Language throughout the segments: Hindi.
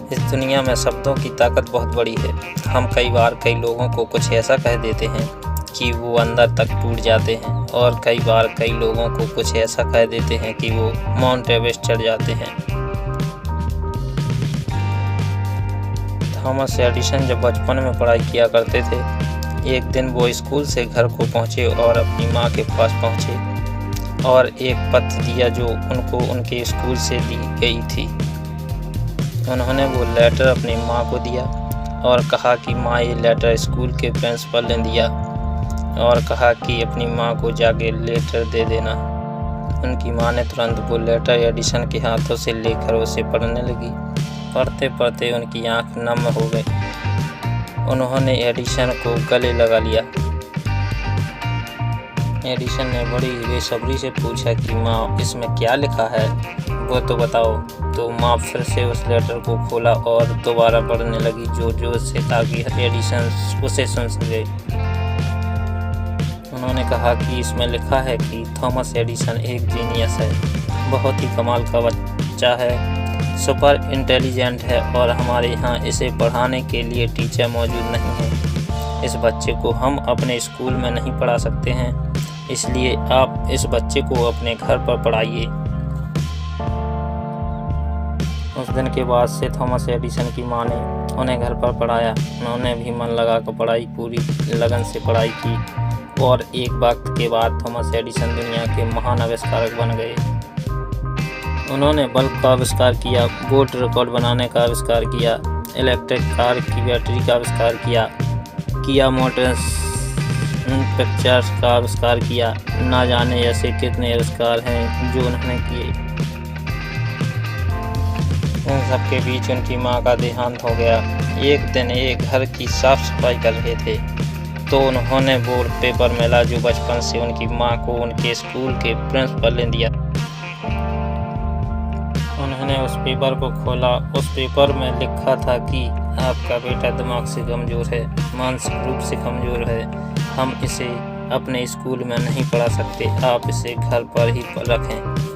इस दुनिया में शब्दों की ताकत बहुत बड़ी है। हम कई बार कई लोगों को कुछ ऐसा कह देते हैं कि वो अंदर तक टूट जाते हैं, और कई बार कई लोगों को कुछ ऐसा कह देते हैं कि वो माउंट एवरेस्ट चढ़ जाते हैं। थॉमस एडिसन जब बचपन में पढ़ाई किया करते थे, एक दिन वो स्कूल से घर को पहुँचे और अपनी माँ के पास पहुँचे और एक पत्र दिया जो उनको उनके स्कूल से दी गई थी। उन्होंने वो लेटर अपनी माँ को दिया और कहा कि माँ, ये लेटर स्कूल के प्रिंसिपल ने दिया और कहा कि अपनी माँ को जाके लेटर दे देना। उनकी माँ ने तुरंत वो लेटर एडिसन के हाथों से लेकर उसे पढ़ने लगी। पढ़ते पढ़ते उनकी आंख नम हो गई। उन्होंने एडिसन को गले लगा लिया। एडिसन ने बड़ी बेसब्री से पूछा कि माँ, इसमें क्या लिखा है, वो तो बताओ। तो माँ फिर से उस लेटर को खोला और दोबारा पढ़ने लगी जोर से, ताकि एडिसन उसे सुन सके। उन्होंने कहा कि इसमें लिखा है कि थॉमस एडिसन एक जीनियस है, बहुत ही कमाल का बच्चा है, सुपर इंटेलिजेंट है और हमारे यहाँ इसे पढ़ाने के लिए टीचर मौजूद नहीं है। इस बच्चे को हम अपने स्कूल में नहीं पढ़ा सकते हैं, इसलिए आप इस बच्चे को अपने घर पर पढ़ाइए। उस दिन के बाद से थॉमस एडिसन की माँ ने उन्हें घर पर पढ़ाया। उन्होंने भी मन लगाकर पढ़ाई, पूरी लगन से पढ़ाई की और एक वक्त के बाद थॉमस एडिसन दुनिया के महान आविष्कारक बन गए। उन्होंने बल्ब का आविष्कार किया, गोल्ड रिकॉर्ड बनाने का आविष्कार किया, इलेक्ट्रिक कार की बैटरी का आविष्कार किया मोटर्स पिक्चर्स का आविष्कार किया। ना जाने ऐसे कितने आविष्कार हैं जो उन्होंने किए। उन सबके बीच उनकी माँ का देहांत हो गया। एक दिन एक घर की साफ सफाई कर रहे थे तो उन्होंने वो पेपर मिला जो बचपन से उनकी माँ को उनके स्कूल के प्रिंसिपल ने दिया। उन्होंने उस पेपर को खोला। उस पेपर में लिखा था कि आपका बेटा दिमाग से कमज़ोर है, मानसिक रूप से कमज़ोर है, हम इसे अपने स्कूल में नहीं पढ़ा सकते, आप इसे घर पर ही रखें।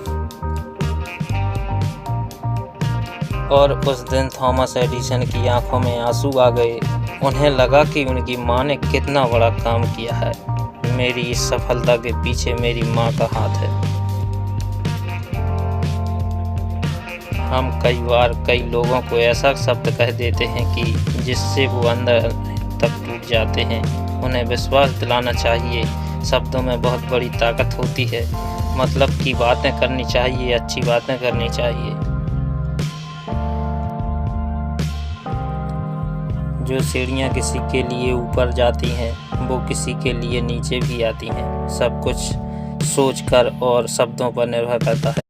और उस दिन थॉमस एडिसन की आंखों में आंसू आ गए। उन्हें लगा कि उनकी माँ ने कितना बड़ा काम किया है। मेरी इस सफलता के पीछे मेरी माँ का हाथ है। हम कई बार कई लोगों को ऐसा शब्द कह देते हैं कि जिससे वो अंदर तक टूट जाते हैं। उन्हें विश्वास दिलाना चाहिए, शब्दों में बहुत बड़ी ताकत होती है। मतलब की बातें करनी चाहिए, अच्छी बातें करनी चाहिए। जो सीढ़ियाँ किसी के लिए ऊपर जाती हैं वो किसी के लिए नीचे भी आती हैं। सब कुछ सोच कर और शब्दों पर निर्भर करता है।